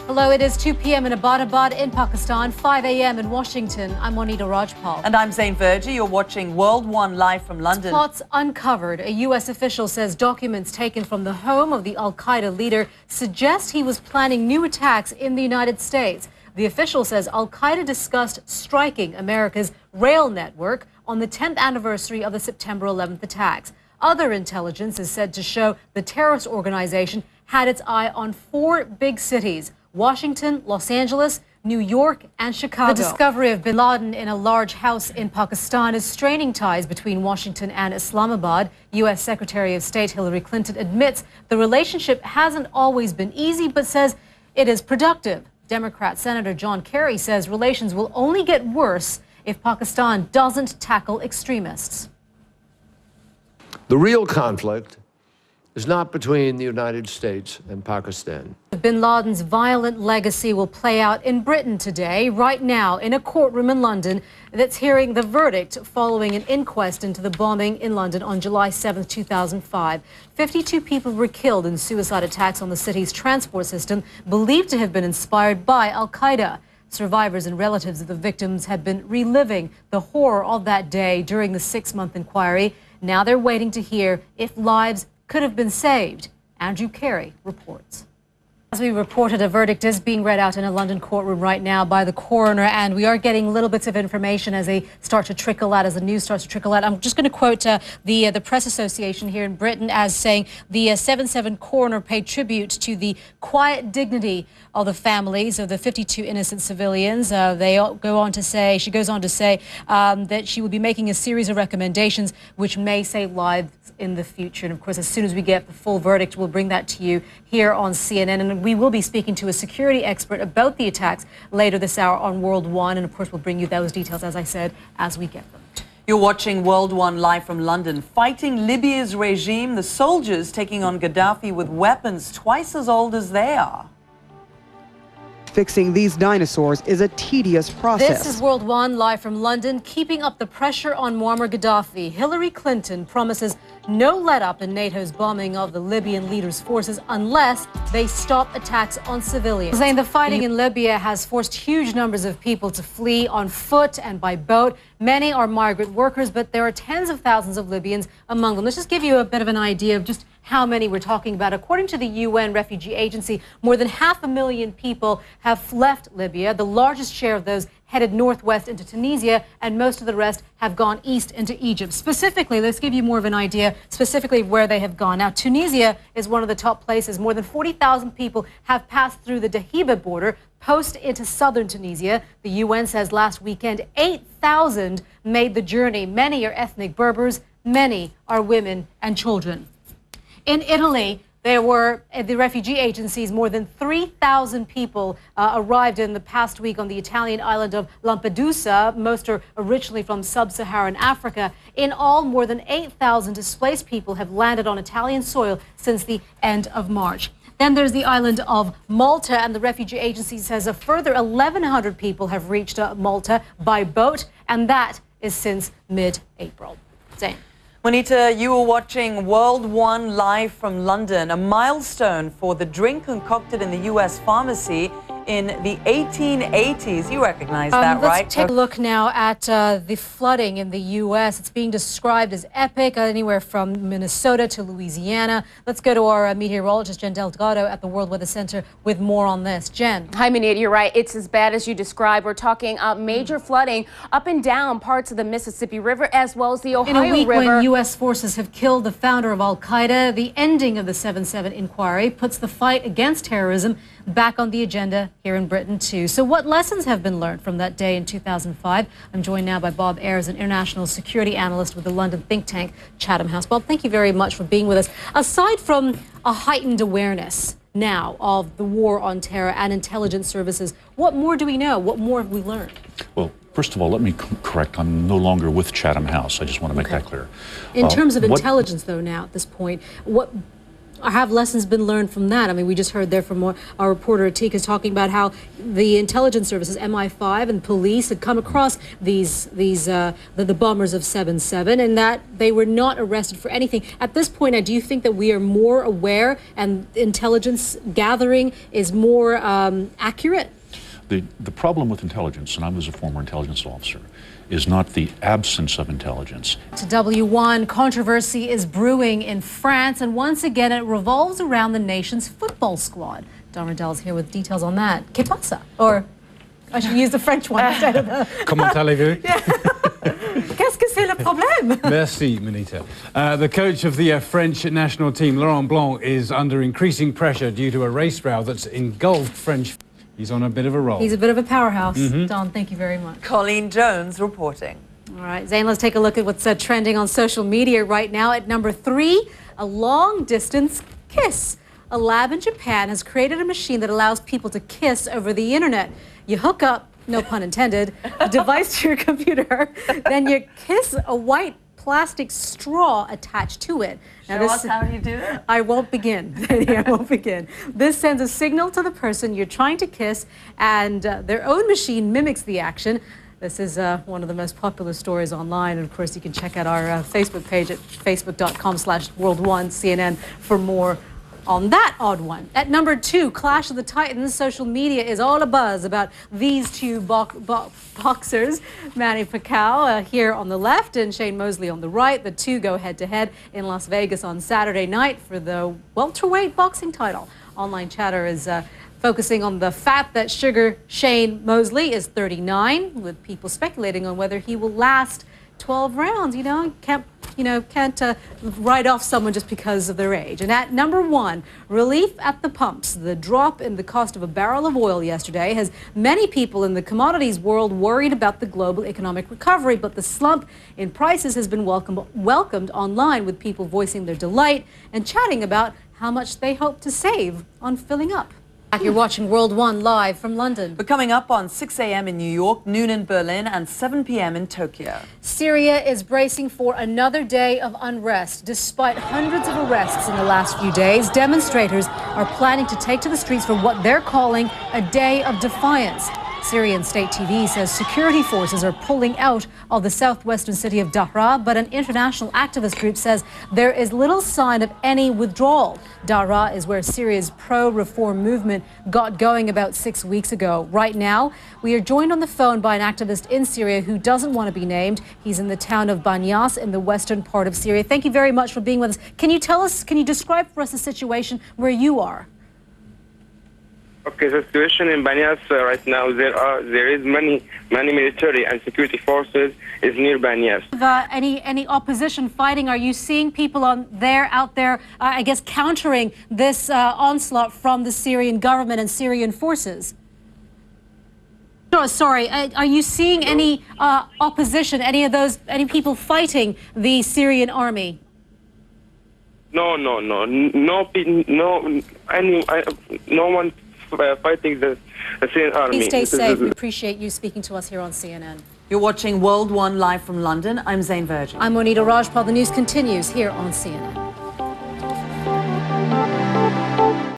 Hello, it is 2 p.m. in Abbottabad in Pakistan, 5 a.m. in Washington. I'm Monita Rajpal. And I'm Zain Verjee. You're watching World One live from London. Plots uncovered. A U.S. official says documents taken from the home of the Al-Qaeda leader suggest he was planning new attacks in the United States. The official says Al-Qaeda discussed striking America's rail network on the 10th anniversary of the September 11th attacks. Other intelligence is said to show the terrorist organization had its eye on 4 big cities: Washington, Los Angeles, New York, and Chicago. The discovery of bin Laden in a large house in Pakistan is straining ties between Washington and Islamabad. U.S. Secretary of State Hillary Clinton admits the relationship hasn't always been easy, but says it is productive. Democrat Senator John Kerry says relations will only get worse if Pakistan doesn't tackle extremists. The real conflict is not between the United States and Pakistan. Bin Laden's violent legacy will play out in Britain today, right now, in a courtroom in London that's hearing the verdict following an inquest into the bombing in London on July 7, 2005. 52 people were killed in suicide attacks on the city's transport system, believed to have been inspired by Al-Qaeda. Survivors and relatives of the victims had been reliving the horror of that day during the 6-month inquiry. Now they're waiting to hear if lives could have been saved. Andrew Carey reports. As we reported, a verdict is being read out in a London courtroom right now by the coroner, and we are getting little bits of information as they start to trickle out, as the news starts to trickle out. I'm just going to quote the Press Association here in Britain as saying the 7/7 coroner paid tribute to the quiet dignity of the families of the 52 innocent civilians. She goes on to say that she will be making a series of recommendations which may save lives in the future. And of course, as soon as we get the full verdict, we'll bring that to you here on CNN. And we will be speaking to a security expert about the attacks later this hour on World One. And of course, we'll bring you those details, as I said, as we get them. You're watching World One live from London. Fighting Libya's regime, the soldiers taking on Gaddafi with weapons twice as old as they are. Fixing these dinosaurs is a tedious process. This is World One live from London, keeping up the pressure on Muammar Gaddafi. Hillary Clinton promises no let-up in NATO's bombing of the Libyan leader's forces unless they stop attacks on civilians. Saying the fighting in Libya has forced huge numbers of people to flee on foot and by boat. Many are migrant workers, but there are tens of thousands of Libyans among them. Let's just give you a bit of an idea of just how many we're talking about. According to the UN Refugee Agency, more than 500,000 people have left Libya. The largest share of those headed northwest into Tunisia, and most of the rest have gone east into Egypt. Specifically, let's give you more of an idea specifically where they have gone. Now, Tunisia is one of the top places. More than 40,000 people have passed through the Dahiba border, post into southern Tunisia. The UN says last weekend, 8,000 made the journey. Many are ethnic Berbers, many are women and children. In Italy, there were, at the refugee agencies, more than 3,000 people arrived in the past week on the Italian island of Lampedusa. Most are originally from sub-Saharan Africa. In all, more than 8,000 displaced people have landed on Italian soil since the end of March. Then there's the island of Malta, and the refugee agency says a further 1,100 people have reached Malta by boat, and that is since mid-April. Zain. Monita, you were watching World One live from London, a milestone for the drink concocted in the U.S. pharmacy in the 1880s. You recognize that, right? Let's take a look now at the flooding in the U.S. It's being described as epic, anywhere from Minnesota to Louisiana. Let's go to our meteorologist, Jen Delgado, at the World Weather Center with more on this. Jen. Hi, Monita. You're right. It's as bad as you described. We're talking major flooding up and down parts of the Mississippi River as well as the Ohio River. In a week when U.S. forces have killed the founder of Al-Qaeda, the ending of the 7/7 inquiry puts the fight against terrorism back on the agenda here in Britain, too. So what lessons have been learned from that day in 2005? I'm joined now by Bob Ayres, an international security analyst with the London think tank Chatham House. Bob, thank you very much for being with us. Aside from a heightened awareness now of the war on terror and intelligence services, what more do we know? What more have we learned? Well, first of all, let me correct. I'm no longer with Chatham House. I just want to make that clear. In terms of intelligence, though, now at this point, what have lessons been learned from that? I mean, we just heard there from our reporter Atika's talking about how the intelligence services, MI5 and police, had come across the bombers of 7/7, and that they were not arrested for anything. At this point, do you think that we are more aware and intelligence gathering is more accurate? The problem with intelligence, and I was a former intelligence officer, is not the absence of intelligence. To W1, controversy is brewing in France, and once again it revolves around the nation's football squad. Don Riddell's here with details on that. Que pasa? Or I should use the French one instead of the... Comment allez-vous? Qu'est-ce que c'est le problème? Merci, Monita. The coach of the French national team, Laurent Blanc, is under increasing pressure due to a race row that's engulfed French. He's on a bit of a roll. He's a bit of a powerhouse. Don, thank you very much. Colleen Jones reporting. All right, Zain, let's take a look at what's trending on social media right now. At number 3, a long-distance kiss. A lab in Japan has created a machine that allows people to kiss over the internet. You hook up, no pun intended, a device to your computer, then you kiss a white plastic straw attached to it. Show us how you do it. I won't begin. I won't begin. This sends a signal to the person you're trying to kiss, and their own machine mimics the action. This is one of the most popular stories online, and of course you can check out our Facebook page at facebook.com/World1CNN for more on that odd one. At number 2, Clash of the Titans. Social media is all abuzz about these two boxers, Manny Pacquiao here on the left and Shane Mosley on the right. The two go head-to-head in Las Vegas on Saturday night for the welterweight boxing title. Online chatter is focusing on the fact that Sugar Shane Mosley is 39, with people speculating on whether he will last 12 rounds. Can't write off someone just because of their age. And at number 1, relief at the pumps. The drop in the cost of a barrel of oil yesterday has many people in the commodities world worried about the global economic recovery, but the slump in prices has been welcomed online, with people voicing their delight and chatting about how much they hope to save on filling up. You're watching World 1 live from London. We're coming up on 6 a.m. in New York, noon in Berlin, and 7 p.m. in Tokyo. Syria is bracing for another day of unrest. Despite hundreds of arrests in the last few days, demonstrators are planning to take to the streets for what they're calling a day of defiance. Syrian state TV says security forces are pulling out of the southwestern city of Daraa, but an international activist group says there is little sign of any withdrawal. Daraa is where Syria's pro-reform movement got going about 6 weeks ago. Right now, we are joined on the phone by an activist in Syria who doesn't want to be named. He's in the town of Banyas in the western part of Syria. Thank you very much for being with us. Can you describe for us the situation where you are? Okay, the situation in Banyas right now, there is many military and security forces is near Banyas. Any opposition fighting? Are you seeing people out there, I guess, countering this onslaught from the Syrian government and Syrian forces? No, sorry, are you seeing any opposition? Any people fighting the Syrian army? No one fighting the Syrian army. Please stay safe. We appreciate you speaking to us here on CNN. You're watching World 1 live from London. I'm Zain Verjee. I'm Monita Rajpal. The news continues here on CNN.